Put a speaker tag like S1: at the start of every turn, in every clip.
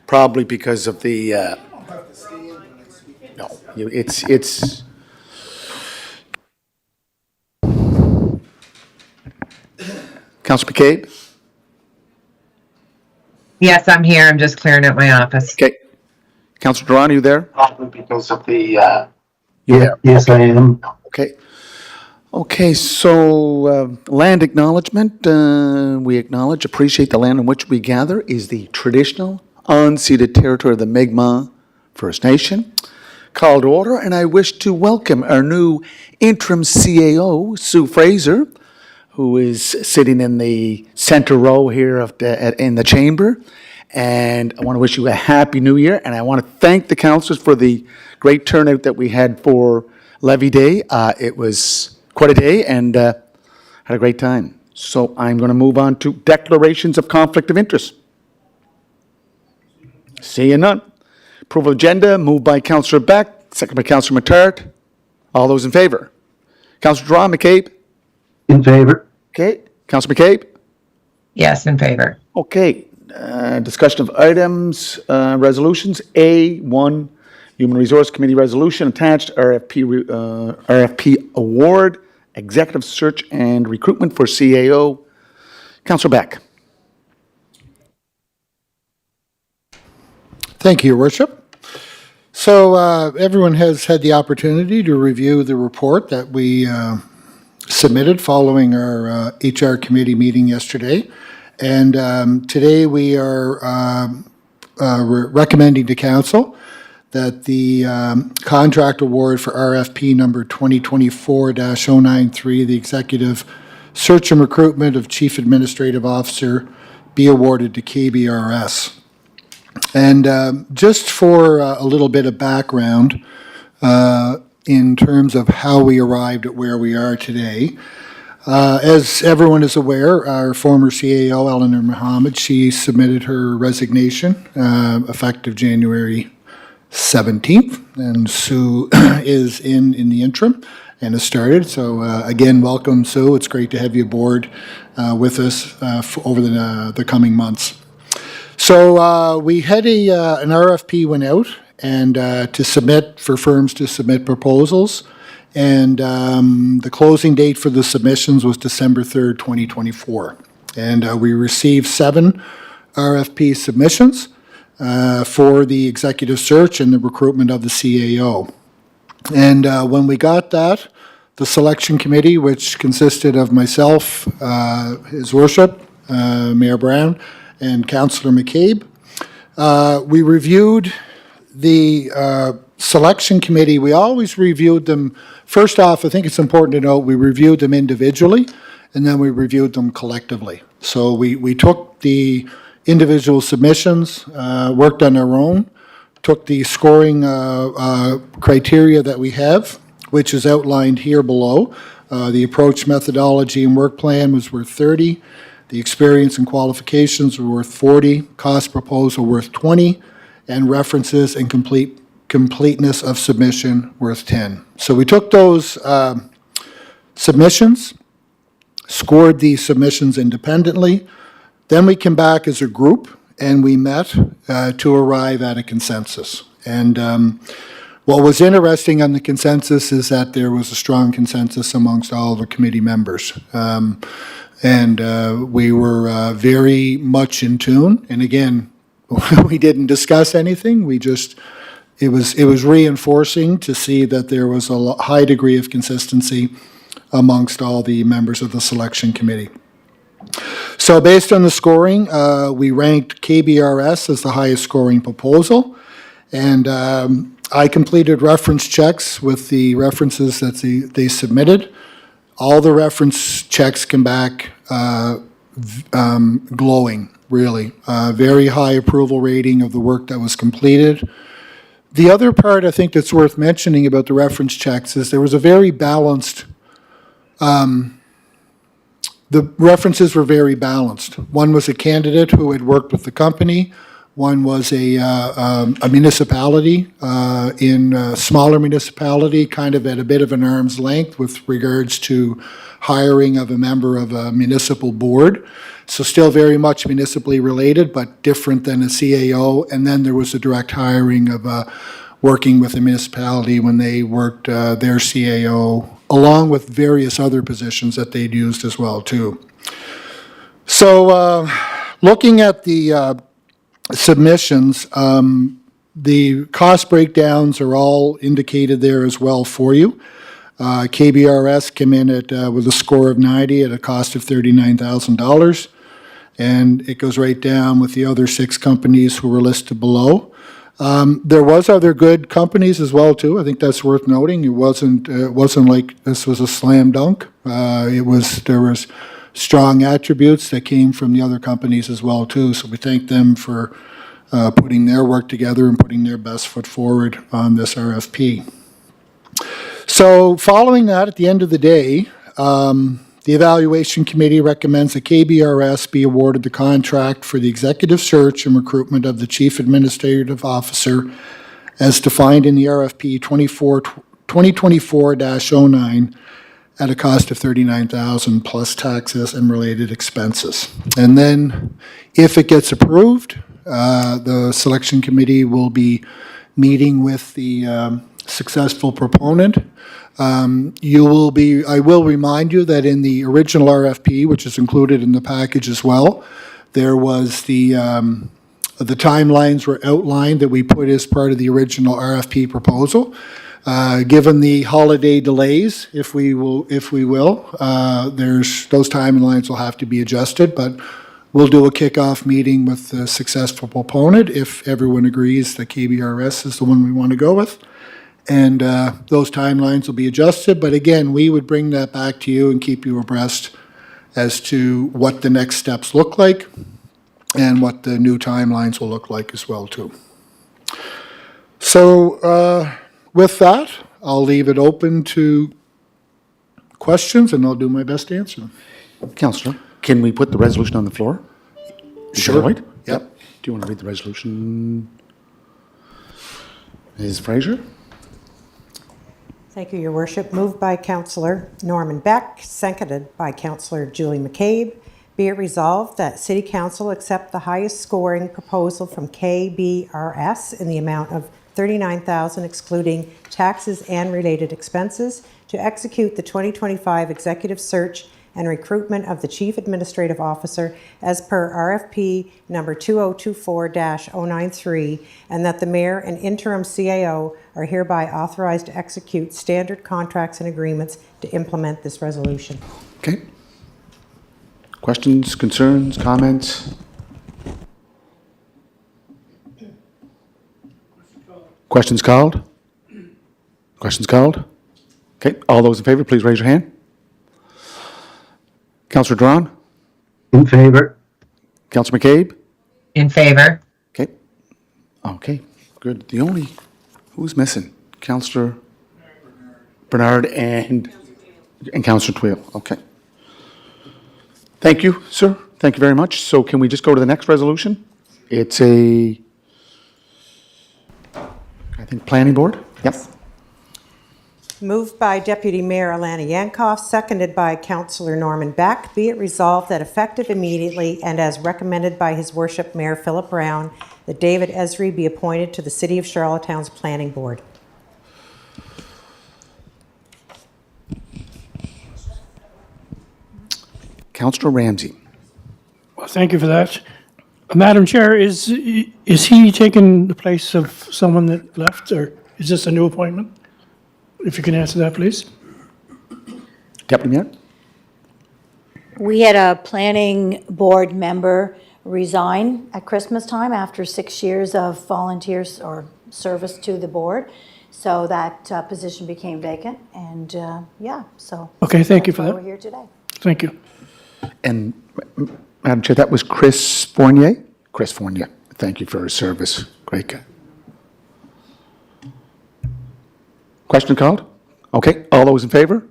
S1: Probably because of the, no, it's. Councilor McCabe?
S2: Yes, I'm here. I'm just clearing out my office.
S1: Okay. Councilor Duran, are you there?
S3: Probably because of the,
S1: You're there.
S3: yes, I am.
S1: Okay. Okay, so land acknowledgement. We acknowledge, appreciate the land on which we gather is the traditional unceded territory of the Mi'kmaq First Nation. Call to order, and I wish to welcome our new interim CAO, Sue Fraser, who is sitting in the center row here in the chamber. And I want to wish you a happy new year, and I want to thank the councillors for the great turnout that we had for Levy Day. It was quite a day, and had a great time. So I'm going to move on to declarations of conflict of interest. Seeing none. Approval of agenda, moved by Councillor Beck, second by Councillor Matart. All those in favor? Councillor Duran, McCabe?
S3: In favor.
S1: Okay. Councillor McCabe?
S2: Yes, in favor.
S1: Okay. Discussion of items, resolutions. A1, Human Resource Committee resolution attached, RFP award, executive search and recruitment for CAO. Councillor Beck.
S4: Thank you, Your Worship. So everyone has had the opportunity to review the report that we submitted following our HR committee meeting yesterday. And today we are recommending to Council that the contract award for RFP number 2024-093, the executive search and recruitment of Chief Administrative Officer, be awarded to KBRS. And just for a little bit of background in terms of how we arrived at where we are today, as everyone is aware, our former CAO, Eleanor Mohammed, she submitted her resignation effective January 17th, and Sue is in the interim and has started. So again, welcome, Sue. It's great to have you aboard with us over the coming months. So we had an RFP went out and to submit for firms to submit proposals, and the closing date for the submissions was December 3rd, 2024. And we received 7 RFP submissions for the executive search and the recruitment of the CAO. And when we got that, the selection committee, which consisted of myself, His Worship, Mayor Brown, and Councillor McCabe, we reviewed the selection committee. We always reviewed them. First off, I think it's important to note we reviewed them individually, and then we reviewed them collectively. So we took the individual submissions, worked on our own, took the scoring criteria that we have, which is outlined here below. The approach, methodology, and work plan was worth 30. The experience and qualifications were worth 40, cost proposal worth 20, and references and completeness of submission worth 10. So we took those submissions, scored these submissions independently, then we came back as a group and we met to arrive at a consensus. And what was interesting on the consensus is that there was a strong consensus amongst all the committee members. And we were very much in tune. And again, we didn't discuss anything. We just, it was reinforcing to see that there was a high degree of consistency amongst all the members of the selection committee. So based on the scoring, we ranked KBRS as the highest scoring proposal. And I completed reference checks with the references that they submitted. All the reference checks come back glowing, really. Very high approval rating of the work that was completed. The other part I think that's worth mentioning about the reference checks is there was a very balanced, the references were very balanced. One was a candidate who had worked with the company. One was a municipality in a smaller municipality, kind of at a bit of an arm's length with regards to hiring of a member of a municipal board. So still very much municipally related, but different than a CAO. And then there was a direct hiring of working with a municipality when they worked their CAO, along with various other positions that they'd used as well, too. So looking at the submissions, the cost breakdowns are all indicated there as well for you. KBRS came in at with a score of 90 at a cost of $39,000. And it goes right down with the other 6 companies who were listed below. There was other good companies as well, too. I think that's worth noting. It wasn't like this was a slam dunk. There was strong attributes that came from the other companies as well, too. So we thank them for putting their work together and putting their best foot forward on this RFP. So following that, at the end of the day, the Evaluation Committee recommends that KBRS be awarded the contract for the executive search and recruitment of the Chief Administrative Officer as defined in the RFP 2024-09 at a cost of $39,000 plus taxes and related expenses. And then, if it gets approved, the Selection Committee will be meeting with the successful proponent. I will remind you that in the original RFP, which is included in the package as well, there was the timelines were outlined that we put as part of the original RFP proposal. Given the holiday delays, if we will, those timelines will have to be adjusted, but we'll do a kickoff meeting with the successful proponent if everyone agrees that KBRS is the one we want to go with. And those timelines will be adjusted. But again, we would bring that back to you and keep you abreast as to what the next steps look like and what the new timelines will look like as well, too. So with that, I'll leave it open to questions, and I'll do my best to answer them.
S1: Councillor, can we put the resolution on the floor? Is that all right?
S4: Yep.
S1: Do you want to read the resolution? Ms. Fraser?
S5: Thank you, Your Worship. Moved by Councillor Norman Beck, seconded by Councillor Julie McCabe. Be it resolved that City Council accept the highest scoring proposal from KBRS in the amount of $39,000 excluding taxes and related expenses to execute the 2025 executive search and recruitment of the Chief Administrative Officer as per RFP number 2024-093, and that the Mayor and interim CAO are hereby authorized to execute standard contracts and agreements to implement this resolution.
S1: Okay. Questions, concerns, comments? Questions called? Questions called? Okay, all those in favor, please raise your hand. Councillor Drawn?
S3: In favor?
S1: Councillor McCabe?
S2: In favor?
S1: Okay. Okay, good. Who's missing? Councillor Bernard and Councillor Twill. Okay. Thank you, sir. Thank you very much. So can we just go to the next resolution? It's I think, Planning Board? Yep.
S5: Moved by Deputy Mayor Alana Yankoff, seconded by Councillor Norman Beck. Be it resolved that effective immediately and as recommended by His Worship Mayor Philip Brown, that David Esri be appointed to the City of Charlottetown's Planning Board.
S1: Councillor Ramsey.
S6: Well, thank you for that. Madam Chair, is he taking the place of someone that left, or is this a new appointment? If you can answer that, please.
S1: Deputy Mayor?
S7: We had a planning board member resign at Christmas time after 6 years of volunteers or service to the board. So that position became vacant, and so.
S6: Okay, thank you for
S7: that's why
S6: that.
S7: we're here today.
S6: Thank you.
S1: And Madam Chair, that was Chris Fournier? Chris Fournier. Thank you for his service. Great guy. Question called? Okay, all those in favor?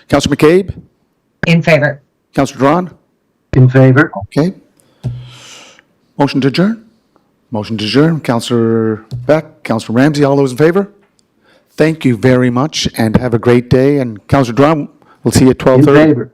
S1: Councillor McCabe?
S2: In favor?
S1: Councillor Drawn?
S3: In favor?
S1: Okay. Motion to adjourn? Motion to adjourn. Counselor Beck, Counselor Ramsey, all those in favor? Thank you very much and have a great day. And Counselor Drown, we'll see you at
S3: In
S1: 12:30.
S3: favor.